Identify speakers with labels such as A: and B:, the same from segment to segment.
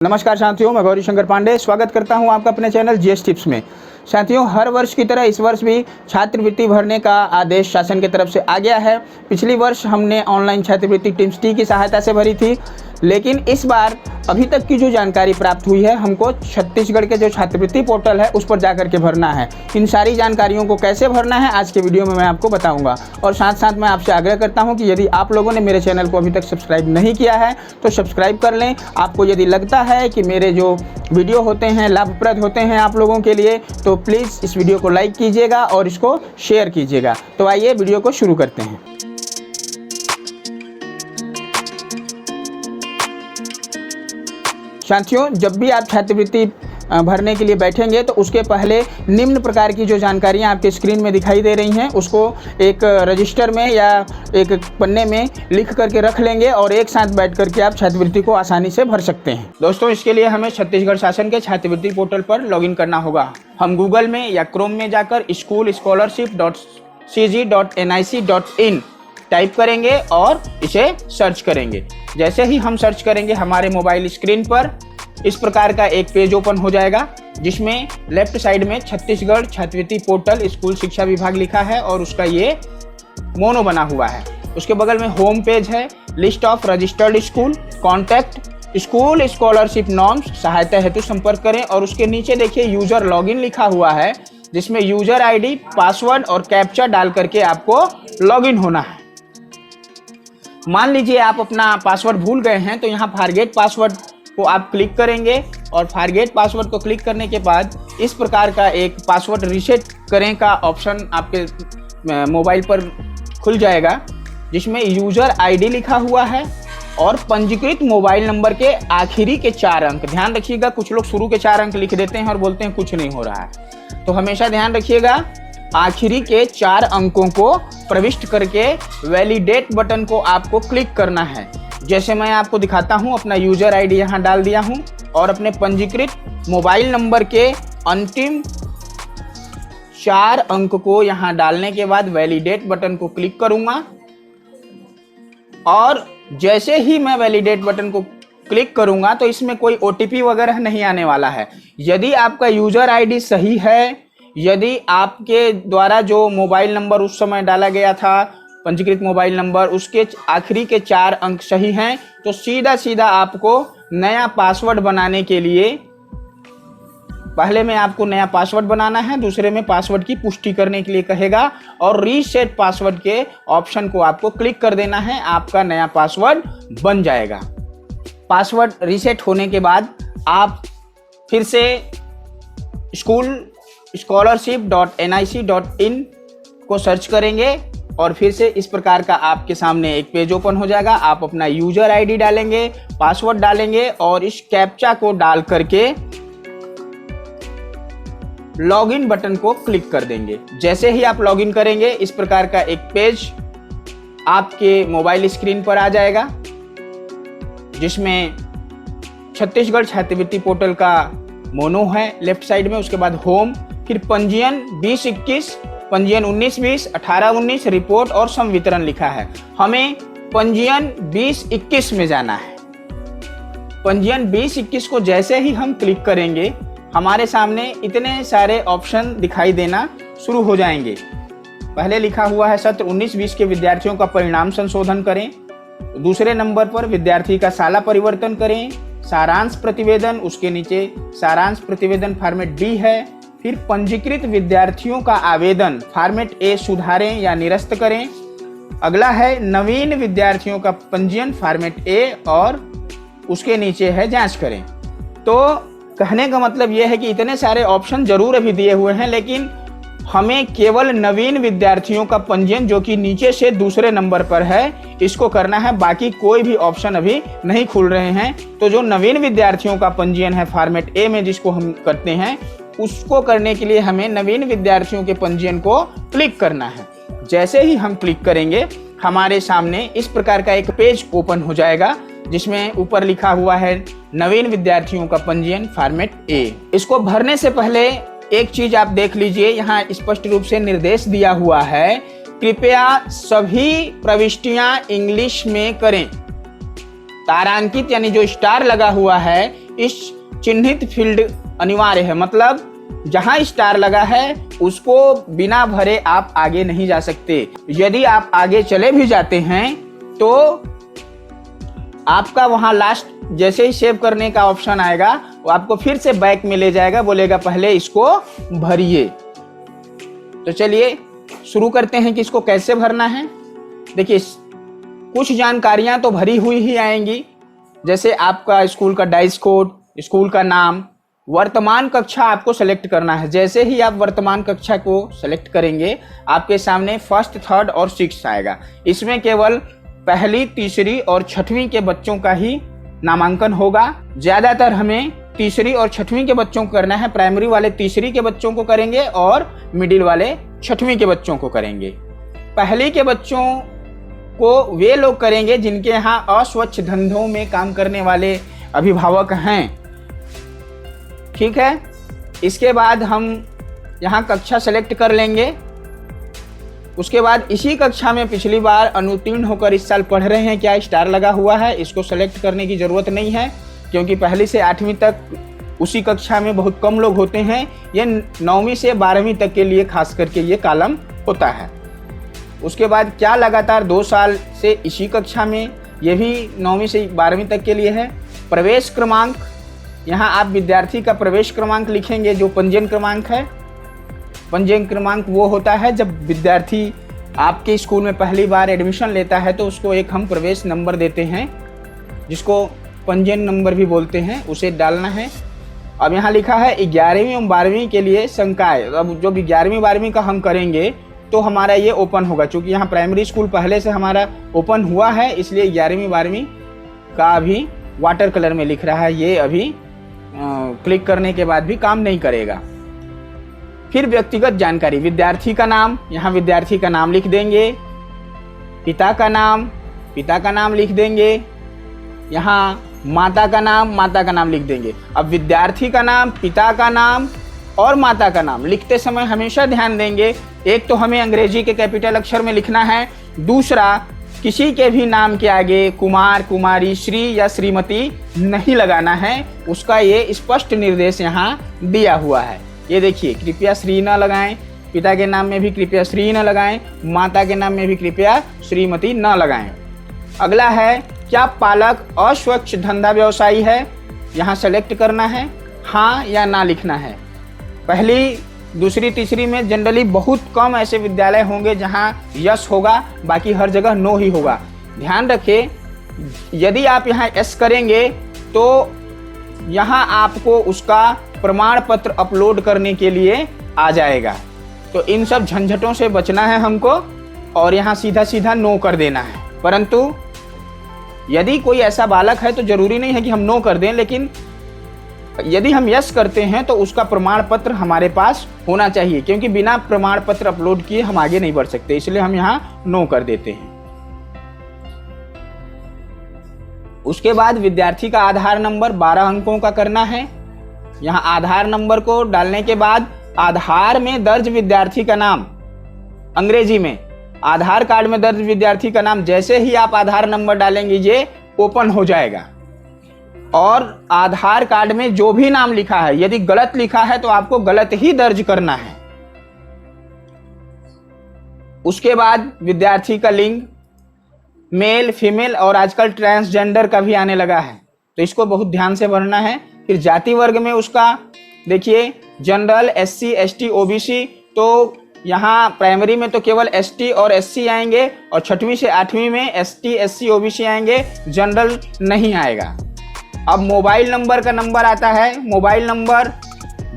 A: नमस्कार साथियों, मैं गौरी शंकर पांडे स्वागत करता हूं आपका अपने चैनल जीएस टिप्स में। साथियों, हर वर्ष की तरह इस वर्ष भी छात्रवृत्ति भरने का आदेश शासन की तरफ से आ गया है। पिछली वर्ष हमने ऑनलाइन छात्रवृत्ति टिम्स टी की सहायता से भरी थी, लेकिन इस बार अभी तक की जो जानकारी प्राप्त हुई है, हमको छत्तीसगढ़ के जो छात्रवृत्ति पोर्टल है उस पर जाकर के भरना है। इन सारी जानकारियों को कैसे भरना है आज के वीडियो में मैं आपको बताऊंगा। और साथ साथ मैं आपसे आग्रह करता हूं कि यदि आप लोगों ने मेरे चैनल को अभी तक सब्सक्राइब नहीं किया है तो सब्सक्राइब कर लें। आपको यदि लगता है कि मेरे जो वीडियो होते हैं लाभप्रद होते हैं आप लोगों के लिए, तो प्लीज़ इस वीडियो को लाइक कीजिएगा और इसको शेयर कीजिएगा। तो आइए वीडियो को शुरू करते हैं। साथियों, जब भी आप छात्रवृत्ति भरने के लिए बैठेंगे तो उसके पहले निम्न प्रकार की जो जानकारियां आपके स्क्रीन में दिखाई दे रही हैं उसको एक रजिस्टर में या एक पन्ने में लिख करके रख लेंगे और एक साथ बैठ करके आप छात्रवृत्ति को आसानी से भर सकते हैं। दोस्तों, इसके लिए हमें छत्तीसगढ़ शासन के छात्रवृत्ति पोर्टल पर लॉगिन करना होगा। हम गूगल में या क्रोम में जाकर schoolscholarship.cg.nic.in टाइप करेंगे और इसे सर्च करेंगे। जैसे ही हम सर्च करेंगे हमारे मोबाइल स्क्रीन पर इस प्रकार का एक पेज ओपन हो जाएगा, जिसमें लेफ्ट साइड में छत्तीसगढ़ छात्रवृत्ति पोर्टल स्कूल शिक्षा विभाग लिखा है और उसका ये मोनो बना हुआ है। उसके बगल में होम पेज है, list of registered school, contact, school scholarship norms, सहायता हेतु संपर्क करें। और उसके नीचे देखिए यूजर लॉगिन लिखा हुआ है, जिसमें यूजर आईडी, पासवर्ड और कैप्चा डाल करके आपको लॉगिन होना है। मान लीजिए आप अपना पासवर्ड भूल गए हैं तो यहाँ फॉरगेट पासवर्ड को आप क्लिक करेंगे और फॉरगेट पासवर्ड को क्लिक करने के बाद इस प्रकार का एक पासवर्ड रीसेट करें का ऑप्शन आपके मोबाइल पर खुल जाएगा, जिसमें यूजर आईडी लिखा हुआ है और पंजीकृत मोबाइल नंबर के आखिरी के 4 अंक। ध्यान रखिएगा, कुछ लोग शुरू के 4 अंक लिख देते हैं और बोलते हैं कुछ नहीं हो रहा है, तो हमेशा ध्यान रखिएगा आखिरी के 4 अंकों को प्रविष्ट करके वैलिडेट बटन को आपको क्लिक करना है। जैसे मैं आपको दिखाता हूं, अपना यूजर आईडी यहां डाल दिया हूं और अपने पंजीकृत मोबाइल नंबर के अंतिम 4 अंक को यहां डालने के बाद वैलिडेट बटन को क्लिक करूंगा। और जैसे ही मैं वैलिडेट बटन को क्लिक करूंगा तो इसमें कोई ओटीपी वगैरह नहीं आने वाला है। यदि आपका यूजर आईडी सही है, यदि आपके द्वारा जो मोबाइल नंबर उस समय डाला गया था, पंजीकृत मोबाइल नंबर, उसके आखिरी के 4 अंक सही हैं, तो सीधा सीधा आपको नया पासवर्ड बनाने के लिए पहले में आपको नया पासवर्ड बनाना है, दूसरे में पासवर्ड की पुष्टि करने के लिए कहेगा और रीसेट पासवर्ड के ऑप्शन को आपको क्लिक कर देना है। आपका नया पासवर्ड बन जाएगा। पासवर्ड रीसेट होने के बाद आप फिर से schoolscholarship.nic.in को सर्च करेंगे और फिर से इस प्रकार का आपके सामने एक पेज ओपन हो जाएगा। आप अपना यूजर आईडी डालेंगे, पासवर्ड डालेंगे और इस कैप्चा को डाल करके लॉगिन बटन को क्लिक कर देंगे। जैसे ही आप लॉगिन करेंगे इस प्रकार का एक पेज आपके मोबाइल स्क्रीन पर आ जाएगा, जिसमें छत्तीसगढ़ छात्रवृत्ति पोर्टल का मोनो है लेफ्ट साइड में, उसके बाद होम, फिर पंजीयन 2021, पंजीयन 1920, 1819, रिपोर्ट और संवितरण लिखा है। हमें पंजीयन 2021 में जाना है। पंजीयन 2021 को जैसे ही हम क्लिक करेंगे हमारे सामने इतने सारे ऑप्शन दिखाई देना शुरू हो जाएंगे। पहले लिखा हुआ है सत्र 19-20 के विद्यार्थियों का परिणाम संशोधन करें। दूसरे नंबर पर विद्यार्थी का साला परिवर्तन करें, सारांश प्रतिवेदन, उसके नीचे सारांश प्रतिवेदन फॉर्मेट डी है। फिर पंजीकृत विद्यार्थियों का आवेदन फॉर्मेट ए सुधारें या निरस्त करें। अगला है नवीन विद्यार्थियों का पंजीयन फॉर्मेट ए और उसके नीचे है जांच करें। तो कहने का मतलब यह है कि इतने सारे ऑप्शन जरूर अभी दिए हुए हैं, लेकिन हमें केवल नवीन विद्यार्थियों का पंजीयन, जो कि नीचे से दूसरे नंबर पर है, इसको करना है। बाकी कोई भी ऑप्शन अभी नहीं खुल रहे हैं। तो जो नवीन विद्यार्थियों का पंजीयन है फॉर्मेट ए में, जिसको हम करते हैं, उसको करने के लिए हमें नवीन विद्यार्थियों के पंजीयन को क्लिक करना है। जैसे ही हम क्लिक करेंगे हमारे सामने इस प्रकार का एक पेज ओपन हो जाएगा, जिसमें ऊपर लिखा हुआ है नवीन विद्यार्थियों का पंजीयन फॉर्मेट ए। इसको भरने से पहले एक चीज आप देख लीजिए, यहाँ स्पष्ट रूप से निर्देश दिया हुआ है, कृपया सभी प्रविष्टियां इंग्लिश में करें। तारांकित यानी जो स्टार लगा हुआ है इस चिन्हित फील्ड अनिवार्य है, मतलब जहां स्टार लगा है उसको बिना भरे आप आगे नहीं जा सकते। यदि आप आगे चले भी जाते हैं तो आपका वहां लास्ट जैसे ही सेव करने का ऑप्शन आएगा वो आपको फिर से बैक में ले जाएगा, बोलेगा पहले इसको भरिए। तो चलिए शुरू करते हैं कि इसको कैसे भरना है। देखिए कुछ जानकारियां तो भरी हुई ही आएंगी, जैसे आपका स्कूल का डाइस कोड, स्कूल का नाम, वर्तमान कक्षा आपको सेलेक्ट करना है। जैसे ही आप वर्तमान कक्षा को सेलेक्ट करेंगे आपके सामने फर्स्ट, थर्ड और सिक्स्थ आएगा। इसमें केवल पहली, तीसरी और छठवीं के बच्चों का ही नामांकन होगा। ज्यादातर हमें तीसरी और छठवीं के बच्चों को करना है। प्राइमरी वाले तीसरी के बच्चों को करेंगे और मिडिल वाले छठवीं के बच्चों को करेंगे। पहली के बच्चों को वे लोग करेंगे जिनके यहाँ अस्वच्छ धंधों में काम करने वाले अभिभावक हैं। ठीक है, इसके बाद हम यहाँ कक्षा सेलेक्ट कर लेंगे। उसके बाद इसी कक्षा में पिछली बार अनुत्तीर्ण होकर इस साल पढ़ रहे हैं क्या स्टार लगा हुआ है, इसको सेलेक्ट करने की ज़रूरत नहीं है, क्योंकि पहली से 8वीं तक उसी कक्षा में बहुत कम लोग होते हैं। ये 9वीं से 12वीं तक के लिए खास करके ये कॉलम होता है। उसके बाद क्या लगातार 2 साल से इसी कक्षा में, ये भी 9वीं से 12वीं तक के लिए है। प्रवेश क्रमांक, यहाँ आप विद्यार्थी का प्रवेश क्रमांक लिखेंगे जो पंजीयन क्रमांक है। पंजीयन क्रमांक वो होता है जब विद्यार्थी आपके स्कूल में पहली बार एडमिशन लेता है तो उसको एक हम प्रवेश नंबर देते हैं जिसको पंजीयन नंबर भी बोलते हैं, उसे डालना है। अब यहाँ लिखा है 11वीं और 12वीं के लिए संकाय। अब जो 11वीं 12वीं का हम करेंगे तो हमारा ये ओपन होगा, क्योंकि यहाँ प्राइमरी स्कूल पहले से हमारा ओपन हुआ है, इसलिए 11वीं 12वीं का अभी वाटर कलर में लिख रहा है। ये अभी क्लिक करने के बाद भी काम नहीं करेगा। फिर व्यक्तिगत जानकारी, विद्यार्थी का नाम, यहाँ विद्यार्थी का नाम लिख देंगे। पिता का नाम लिख देंगे। यहाँ माता का नाम लिख देंगे। अब विद्यार्थी का नाम, पिता का नाम और माता का नाम लिखते समय हमेशा ध्यान देंगे, एक तो हमें अंग्रेजी के कैपिटल अक्षर में लिखना है, दूसरा किसी के भी नाम के आगे कुमार, कुमारी, श्री या श्रीमती नहीं लगाना है। उसका ये स्पष्ट निर्देश यहाँ दिया हुआ है। ये देखिए, कृपया श्री न लगाएं, पिता के नाम में भी कृपया श्री न लगाएं, माता के नाम में भी कृपया श्रीमती न लगाएं। अगला है, क्या पालक अस्वच्छ धंधा व्यवसायी है, यहाँ सेलेक्ट करना है, हाँ या ना लिखना है। पहली, दूसरी, तीसरी में जनरली बहुत कम ऐसे विद्यालय होंगे जहाँ यस होगा, बाकी हर जगह नो ही होगा। ध्यान रखें, यदि आप यहाँ यस करेंगे तो यहाँ आपको उसका प्रमाण पत्र अपलोड करने के लिए आ जाएगा। तो इन सब झंझटों से बचना है हमको और यहाँ सीधा सीधा नो कर देना है। परंतु यदि कोई ऐसा बालक है तो जरूरी नहीं है कि हम नो कर दें, लेकिन यदि हम यस करते हैं तो उसका प्रमाण पत्र हमारे पास होना चाहिए, क्योंकि बिना प्रमाण पत्र अपलोड किए हम आगे नहीं बढ़ सकते, इसलिए हम यहाँ नो कर देते हैं। उसके बाद विद्यार्थी का आधार नंबर 12 अंकों का करना है। यहाँ आधार नंबर को डालने के बाद आधार में दर्ज विद्यार्थी का नाम, अंग्रेजी में आधार कार्ड में दर्ज विद्यार्थी का नाम, जैसे ही आप आधार नंबर डालेंगे ये ओपन हो जाएगा। और आधार कार्ड में जो भी नाम लिखा है, यदि गलत लिखा है तो आपको गलत ही दर्ज करना है। उसके बाद विद्यार्थी का लिंग, मेल, फीमेल और आजकल ट्रांसजेंडर का भी आने लगा है, तो इसको बहुत ध्यान से भरना है। फिर जाति वर्ग में उसका देखिए, जनरल, SC, ST, OBC, तो यहाँ प्राइमरी में तो केवल ST और SC आएंगे और 6वीं से 8वीं में ST, SC, OBC आएंगे, जनरल नहीं आएगा। अब मोबाइल नंबर का नंबर आता है, मोबाइल नंबर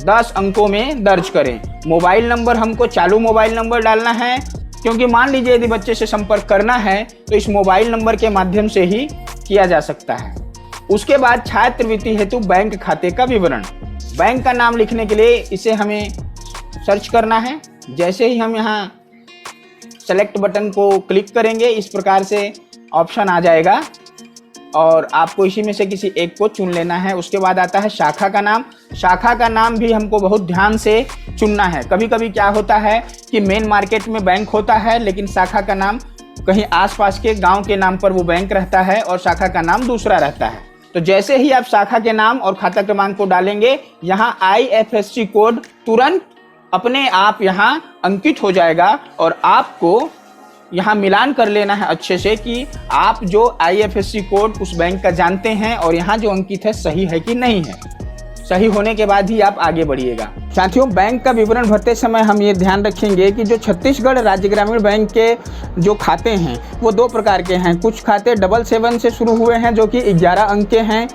A: 10 अंकों में दर्ज करें। मोबाइल नंबर हमको चालू मोबाइल नंबर डालना है, क्योंकि मान लीजिए यदि बच्चे से संपर्क करना है तो इस मोबाइल नंबर के माध्यम से ही किया जा सकता है। उसके बाद छात्रवृत्ति हेतु बैंक खाते का विवरण, बैंक का नाम लिखने के लिए इसे हमें सर्च करना है। जैसे ही हम यहाँ सेलेक्ट बटन को क्लिक करेंगे, इस प्रकार से ऑप्शन आ जाएगा और आपको इसी में से किसी एक को चुन लेना है। उसके बाद आता है शाखा का नाम। शाखा का नाम भी हमको बहुत ध्यान से चुनना है। कभी कभी क्या होता है कि मेन मार्केट में बैंक होता है, लेकिन शाखा का नाम कहीं आसपास के गांव के नाम पर वो बैंक रहता है और शाखा का नाम दूसरा रहता है। तो जैसे ही आप शाखा के नाम और खाता क्रमांक को डालेंगे, यहाँ IFSC कोड तुरंत अपने आप यहाँ अंकित हो जाएगा और आपको यहाँ मिलान कर लेना है अच्छे से कि आप जो IFSC कोड उस बैंक का जानते हैं और यहाँ जो अंकित है सही है कि नहीं है। सही होने के बाद ही आप आगे बढ़िएगा। साथियों, बैंक का विवरण भरते समय हम ये ध्यान रखेंगे कि जो छत्तीसगढ़ राज्य ग्रामीण बैंक के जो खाते हैं वो 2 प्रकार के हैं। कुछ खाते 777 से शुरू हुए हैं जो कि 11 अंक के हैं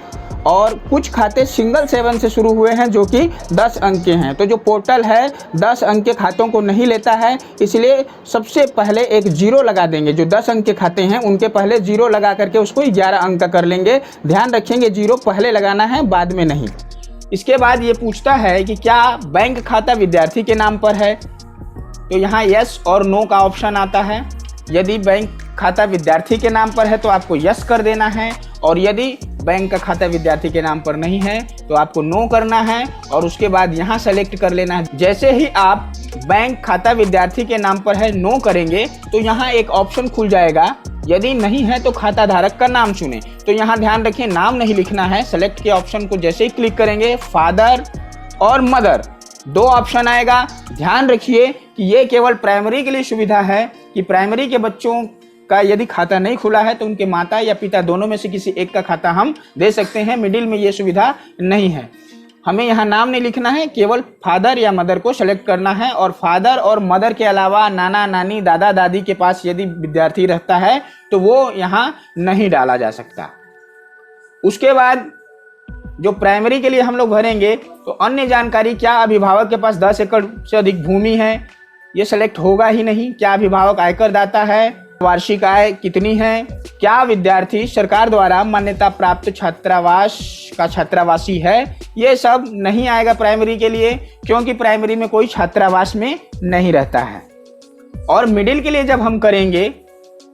A: और कुछ खाते 777 से शुरू हुए हैं जो कि 10 अंक के हैं। तो जो पोर्टल है 10 अंक के खातों को नहीं लेता है, इसलिए सबसे पहले एक 0 लगा देंगे। जो 10 अंक के खाते हैं उनके पहले 0 लगा करके उसको 11 अंक का कर लेंगे। ध्यान रखेंगे 0 पहले लगाना है, बाद में नहीं। इसके बाद ये पूछता है कि क्या बैंक खाता विद्यार्थी के नाम पर है, तो यहाँ यस और नो का ऑप्शन आता है। यदि बैंक खाता विद्यार्थी के नाम पर है तो आपको यस कर देना है, और यदि बैंक का खाता विद्यार्थी के नाम पर नहीं है तो आपको नो करना है और उसके बाद यहाँ सेलेक्ट कर लेना है। जैसे ही आप बैंक खाता विद्यार्थी के नाम पर है नो करेंगे तो यहाँ एक ऑप्शन खुल जाएगा, यदि नहीं है तो खाता धारक का नाम चुनें। तो यहाँ ध्यान रखें, नाम नहीं लिखना है। सेलेक्ट के ऑप्शन को जैसे ही क्लिक करेंगे फादर और मदर 2 ऑप्शन आएगा। ध्यान रखिए कि ये केवल प्राइमरी के लिए सुविधा है कि प्राइमरी के बच्चों का यदि खाता नहीं खुला है तो उनके माता या पिता दोनों में से किसी एक का खाता हम दे सकते हैं। मिडिल में ये सुविधा नहीं है। हमें यहाँ नाम नहीं लिखना है, केवल फादर या मदर को सेलेक्ट करना है। और फादर और मदर के अलावा नाना नानी दादा दादी के पास यदि विद्यार्थी रहता है तो वो यहाँ नहीं डाला जा सकता। उसके बाद जो प्राइमरी के लिए हम लोग भरेंगे तो अन्य जानकारी, क्या अभिभावक के पास 10 एकड़ से अधिक भूमि है, ये सेलेक्ट होगा ही नहीं। क्या अभिभावक आयकर दाता है, वार्षिक आय कितनी है, क्या विद्यार्थी सरकार द्वारा मान्यता प्राप्त छात्रावास का छात्रावासी है, ये सब नहीं आएगा प्राइमरी के लिए, क्योंकि प्राइमरी में कोई छात्रावास में नहीं रहता है। और मिडिल के लिए जब हम करेंगे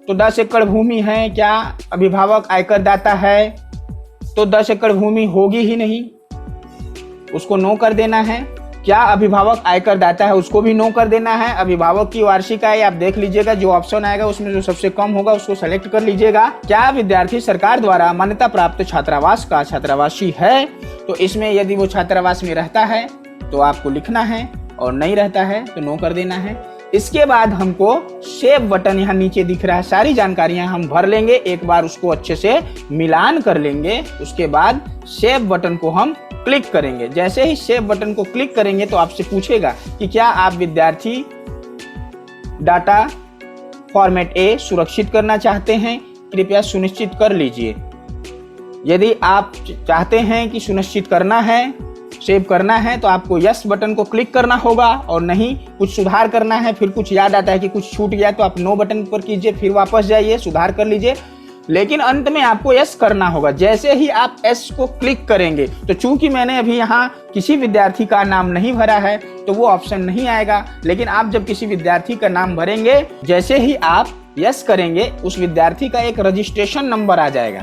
A: तो 10 एकड़ भूमि है, क्या अभिभावक आयकर दाता है, तो 10 एकड़ भूमि होगी ही नहीं, उसको नो कर देना है। क्या अभिभावक आयकर दाता है, उसको भी नो कर देना है। अभिभावक की वार्षिक आय आप देख लीजिएगा, जो ऑप्शन आएगा उसमें जो सबसे कम होगा उसको सेलेक्ट कर लीजिएगा। क्या विद्यार्थी सरकार द्वारा मान्यता प्राप्त छात्रावास का छात्रावासी है, तो इसमें यदि वो छात्रावास में रहता है तो आपको लिखना है और नहीं रहता है तो नो कर देना है। इसके बाद हमको सेव बटन यहाँ नीचे दिख रहा है, सारी जानकारियां हम भर लेंगे, एक बार उसको अच्छे से मिलान कर लेंगे। उसके बाद सेव बटन को हम क्लिक करेंगे। जैसे ही सेव बटन को क्लिक करेंगे तो आपसे पूछेगा कि क्या आप विद्यार्थी डाटा फॉर्मेट ए सुरक्षित करना चाहते हैं, कृपया सुनिश्चित कर लीजिए। यदि आप चाहते हैं कि सुनिश्चित करना है, सेव करना है, तो आपको यस बटन को क्लिक करना होगा, और नहीं कुछ सुधार करना है, फिर कुछ याद आता है कि कुछ छूट गया तो आप नो बटन पर कीजिए, फिर वापस जाइए, सुधार कर लीजिए, लेकिन अंत में आपको यस करना होगा। जैसे ही आप यस को क्लिक करेंगे तो चूंकि मैंने अभी यहाँ किसी विद्यार्थी का नाम नहीं भरा है तो वो ऑप्शन नहीं आएगा, लेकिन आप जब किसी विद्यार्थी का नाम भरेंगे, जैसे ही आप यस करेंगे उस विद्यार्थी का एक रजिस्ट्रेशन नंबर आ जाएगा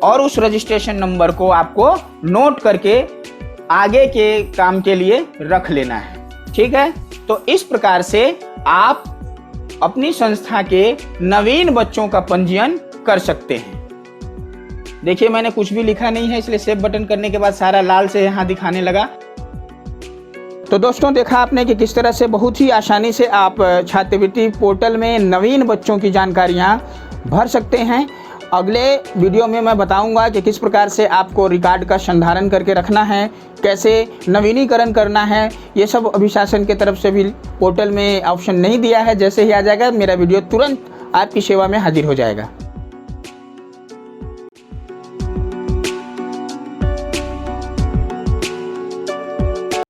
A: और उस रजिस्ट्रेशन नंबर को आपको नोट करके आगे के काम के लिए रख लेना है। ठीक है, तो इस प्रकार से आप अपनी संस्था के नवीन बच्चों का पंजीयन कर सकते हैं। देखिए मैंने कुछ भी लिखा नहीं है, इसलिए सेव बटन करने के बाद सारा लाल से यहाँ दिखाने लगा। तो दोस्तों देखा आपने कि किस तरह से बहुत ही आसानी से आप छात्रवृत्ति पोर्टल में नवीन बच्चों की जानकारियाँ भर सकते हैं। अगले वीडियो में मैं बताऊंगा कि किस प्रकार से आपको रिकॉर्ड का संधारण करके रखना है, कैसे नवीनीकरण करना है। ये सब अभी शासन की तरफ से भी पोर्टल में ऑप्शन नहीं दिया है। जैसे ही आ जाएगा मेरा वीडियो तुरंत आपकी सेवा में हाजिर हो जाएगा।